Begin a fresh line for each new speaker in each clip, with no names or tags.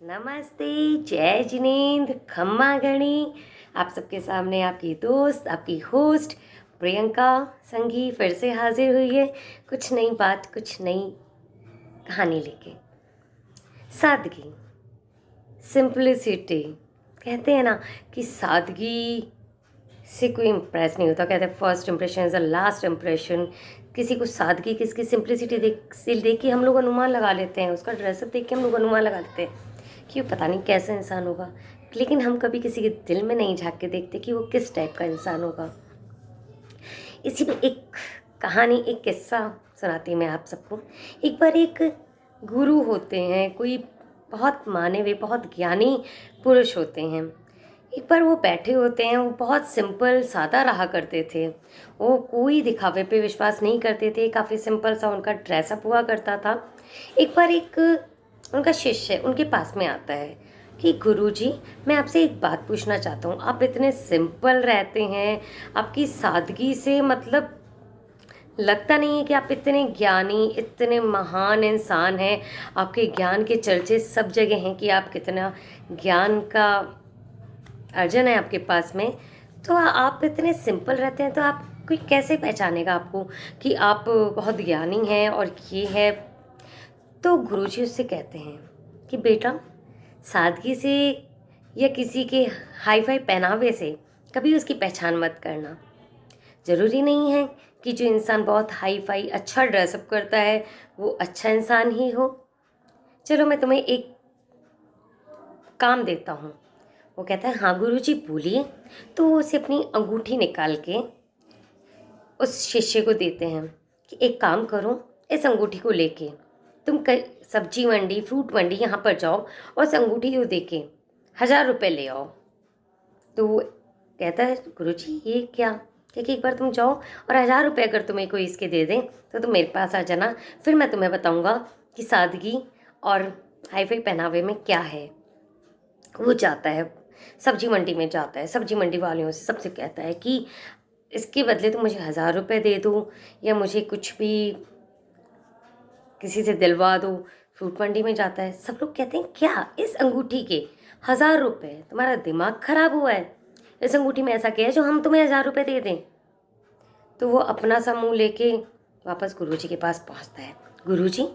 नमस्ते। जय जिनेंद्र, खम्मा गणी। आप सबके सामने आपकी दोस्त, आपकी होस्ट प्रियंका संघी फिर से हाजिर हुई है कुछ नई बात, कुछ नई कहानी लेके। सादगी, सिंपलिसिटी। कहते हैं ना कि सादगी से कोई इम्प्रेस नहीं होता। कहते हैं first impression is the last impression. किसी को सादगी, किसकी सिंपलिसिटी देख के हम लोग अनुमान लगा लेते हैं, उसका ड्रेसअप देख के हम लोग अनुमान लगा लेते हैं कि वो पता नहीं कैसा इंसान होगा। लेकिन हम कभी किसी के दिल में नहीं झांक के देखते कि वो किस टाइप का इंसान होगा। इसी में एक कहानी, एक किस्सा सुनाती मैं आप सबको। एक बार एक गुरु होते हैं, कोई बहुत माने हुए, बहुत ज्ञानी पुरुष होते हैं। एक बार वो बैठे होते हैं, वो बहुत सिंपल सादा रहा करते थे। वो कोई दिखावे पे विश्वास नहीं करते थे, काफ़ी सिंपल सा उनका ड्रेसअप हुआ करता था। एक बार एक उनका शिष्य उनके पास में आता है कि गुरुजी, मैं आपसे एक बात पूछना चाहता हूँ। आप इतने सिंपल रहते हैं, आपकी सादगी से मतलब लगता नहीं है कि आप इतने ज्ञानी, इतने महान इंसान हैं। आपके ज्ञान के चर्चे सब जगह हैं कि आप कितना ज्ञान का अर्जन है आपके पास में। तो आप इतने सिंपल रहते हैं, तो आप कोई कैसे पहचानेगा आपको कि आप बहुत ज्ञानी हैं और ये है। तो गुरुजी उससे कहते हैं कि बेटा, सादगी से या किसी के हाई फाई पहनावे से कभी उसकी पहचान मत करना। ज़रूरी नहीं है कि जो इंसान बहुत हाई फाई अच्छा ड्रेसअप करता है वो अच्छा इंसान ही हो। चलो मैं तुम्हें एक काम देता हूँ। वो कहता है हाँ गुरुजी बोलिए। तो वो उसे अपनी अंगूठी निकाल के उस शिष्य को देते हैं कि एक काम करो, इस अंगूठी को लेके तुम सब्जी मंडी, फ्रूट मंडी यहाँ पर जाओ और उस अंगूठी को दे के 1000 रुपये ले आओ। तो वो कहता है गुरुजी ये क्या? क्योंकि एक बार तुम जाओ और 1000 रुपये अगर तुम्हें कोई इसके दे दें तो तुम मेरे पास आ जाना, फिर मैं तुम्हें बताऊँगा कि सादगी और हाई फाई पहनावे में क्या है। वो जाता है सब्जी मंडी में, जाता है सब्जी मंडी वालों से सबसे कहता है कि इसके बदले तुम मुझे 1000 रुपये दे दो या मुझे कुछ भी किसी से दिलवा दो। फ्रूट मंडी में जाता है, सब लोग कहते हैं क्या इस अंगूठी के 1000 रुपये? तुम्हारा दिमाग खराब हुआ है? इस अंगूठी में ऐसा क्या है जो हम तुम्हें 1000 रुपये दे दें? तो वो अपना सा मुँह लेके वापस गुरुजी के पास पहुंचता है। गुरुजी,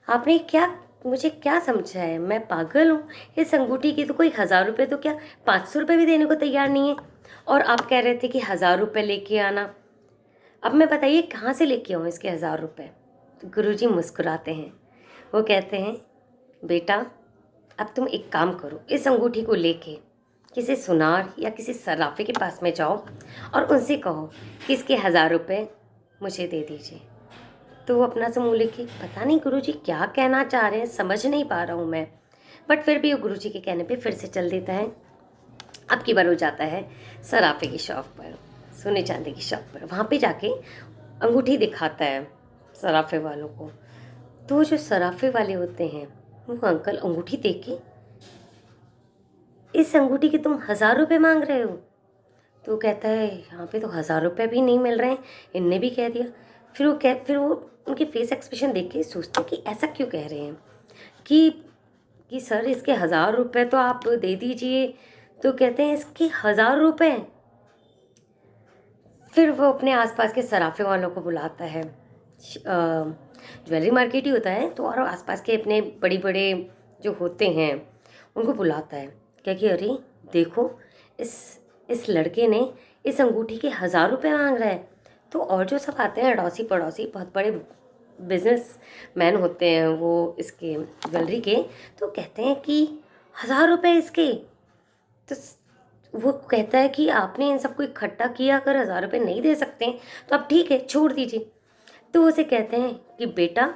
आपने क्या मुझे क्या समझा है? मैं पागल हूँ? इस अंगूठी की तो कोई 1000 रुपये तो क्या 500 रुपये भी देने को तैयार नहीं है, और आप कह रहे थे कि 1000 रुपये लेके आना। अब मैं बताइए कहाँ से लेके आऊँ इसके 1000 रुपये? तो गुरुजी मुस्कुराते हैं। वो कहते हैं बेटा, अब तुम एक काम करो, इस अंगूठी को लेके किसी सुनार या किसी सराफे के पास में जाओ और उनसे कहो कि इसके 1000 रुपये मुझे दे दीजिए। तो वो अपना सा मुँह लेके पता नहीं गुरुजी क्या कहना चाह रहे हैं, समझ नहीं पा रहा हूँ मैं, बट फिर भी वो गुरुजी के कहने पे फिर से चल देता है। अब की बार हो जाता है सराफे की शॉप पर, सोने चांदी की शॉप पर। वहाँ पे जाके अंगूठी दिखाता है सराफे वालों को। तो जो सराफे वाले होते हैं वो अंकल अंगूठी देख के, इस अंगूठी के तुम 1000 रुपये मांग रहे हो? तो कहता है यहाँ पे तो 1000 रुपये भी नहीं मिल रहे हैं, इनने भी कह दिया। फिर वो उनके फेस एक्सप्रेशन देख के सोचते हैं कि ऐसा क्यों कह रहे हैं कि सर इसके 1000 रुपये तो आप दे दीजिए। तो कहते हैं इसके 1000 रुपये। फिर वो अपने आसपास के सराफे वालों को बुलाता है। ज्वेलरी मार्केट ही होता है तो, और आसपास के अपने बड़े बड़े जो होते हैं उनको बुलाता है। क्या कि अरे देखो, इस लड़के ने इस अंगूठी के 1000 रुपये मांग रहा है। तो और जो सब आते हैं अड़ोसी पड़ोसी, बहुत बड़े बिजनेस मैन होते हैं वो इसके ज्वेलरी के, तो कहते हैं कि 1000 रुपये इसके। तो वो कहता है कि आपने इन सबको इकट्ठा किया, अगर 1000 रुपये नहीं दे सकते हैं तो आप ठीक है छोड़ दीजिए। तो उसे कहते हैं कि बेटा,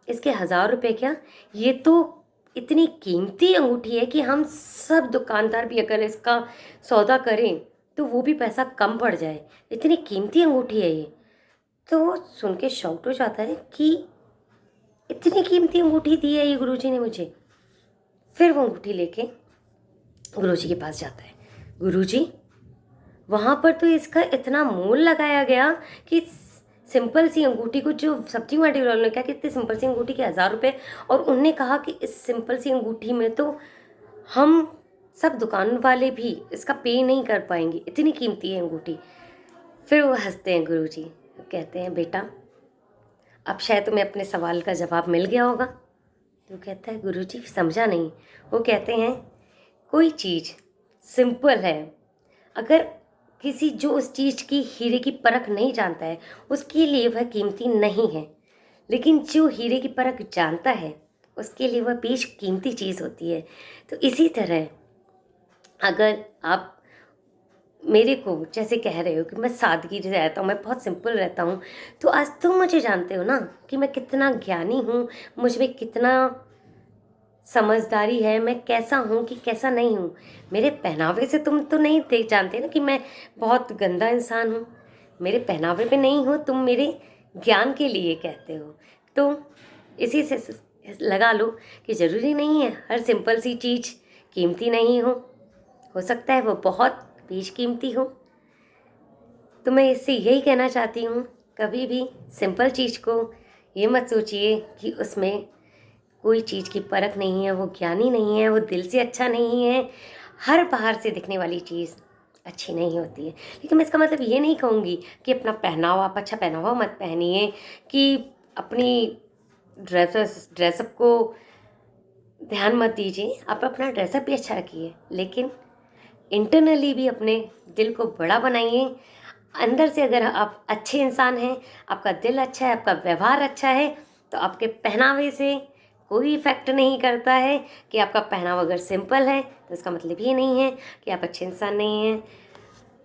इसके 1000 रुपये क्या, ये तो इतनी कीमती अंगूठी है कि हम सब दुकानदार भी अगर इसका सौदा करें तो वो भी पैसा कम पड़ जाए, इतनी कीमती अंगूठी है ये। तो वो सुन के शॉक्ड हो जाता है कि इतनी कीमती अंगूठी दी है ये गुरुजी ने मुझे। फिर वो अंगूठी लेके गुरुजी के पास जाता है। गुरुजी, वहाँ पर तो इसका इतना मोल लगाया गया कि सिंपल सी अंगूठी को जो सब्जी मंडी वालों ने कहा कि इतनी सिंपल सी अंगूठी के 1000 रुपये, और उनने कहा कि इस सिंपल सी अंगूठी में तो हम सब दुकान वाले भी इसका पे नहीं कर पाएंगे, इतनी कीमती है अंगूठी। फिर वो हंसते हैं गुरुजी, कहते हैं बेटा अब शायद तुम्हें अपने सवाल का जवाब मिल गया होगा। तो कहता है गुरुजी समझा नहीं। वो कहते हैं कोई चीज़ सिंपल है, अगर किसी जो उस चीज़ की हीरे की परख नहीं जानता है उसके लिए वह कीमती नहीं है, लेकिन जो हीरे की परख जानता है उसके लिए वह बेश कीमती चीज़ होती है। तो इसी तरह अगर आप मेरे को जैसे कह रहे हो कि मैं सादगी से रहता हूँ, मैं बहुत सिंपल रहता हूँ, तो आज तुम मुझे जानते हो ना कि मैं कितना ज्ञानी हूँ, मुझ में कितना समझदारी है, मैं कैसा हूँ कि कैसा नहीं हूँ। मेरे पहनावे से तुम तो नहीं देख जानते ना कि मैं बहुत गंदा इंसान हूँ। मेरे पहनावे पे नहीं हो, तुम मेरे ज्ञान के लिए कहते हो। तो इसी से लगा लो कि ज़रूरी नहीं है हर सिंपल सी चीज़ कीमती नहीं हो सकता है वो बहुत बेशकीमती हो। तो मैं इससे यही कहना चाहती हूँ, कभी भी सिंपल चीज़ को ये मत सोचिए कि उसमें कोई चीज़ की परख नहीं है, वो ज्ञानी नहीं है, वो दिल से अच्छा नहीं है। हर बाहर से दिखने वाली चीज़ अच्छी नहीं होती है। लेकिन मैं इसका मतलब ये नहीं कहूँगी कि अपना पहनावा आप अच्छा पहनावा मत पहनिए, कि अपनी ड्रेसअप को ध्यान मत दीजिए। आप अपना ड्रेसअप भी अच्छा रखिए, लेकिन इंटरनली भी अपने दिल को बड़ा बनाइए। अंदर से अगर आप अच्छे इंसान हैं, आपका दिल अच्छा है, आपका व्यवहार अच्छा है, तो आपके पहनावे से कोई इफ़ेक्ट नहीं करता है। कि आपका पहनावा अगर सिंपल है तो इसका मतलब ये नहीं है कि आप अच्छे इंसान नहीं हैं।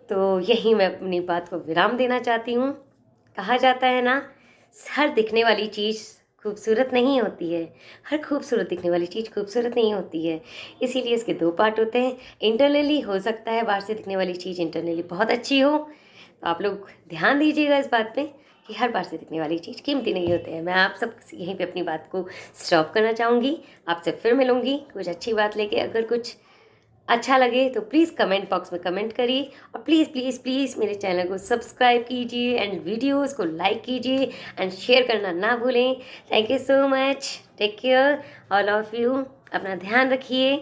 तो यही मैं अपनी बात को विराम देना चाहती हूँ। कहा जाता है ना, हर दिखने वाली चीज़ खूबसूरत नहीं होती है, हर खूबसूरत दिखने वाली चीज़ खूबसूरत नहीं होती है। इसीलिए इसके दो पार्ट होते हैं। इंटरनली हो सकता है बाहर से दिखने वाली चीज़ इंटरनली बहुत अच्छी हो, तो आप लोग ध्यान दीजिएगा इस बात पे कि हर बार से दिखने वाली चीज़ कीमती नहीं होती है। मैं आप सब यहीं पे अपनी बात को स्टॉप करना चाहूँगी। आपसे फिर मिलूँगी कुछ अच्छी बात लेके। अगर कुछ अच्छा लगे तो प्लीज़ कमेंट बॉक्स में कमेंट करिए, और प्लीज़ प्लीज़ प्लीज़ मेरे चैनल को सब्सक्राइब कीजिए एंड वीडियोस को लाइक कीजिए एंड शेयर करना ना भूलें। Thank you so much. Take care all of you. अपना ध्यान रखिए।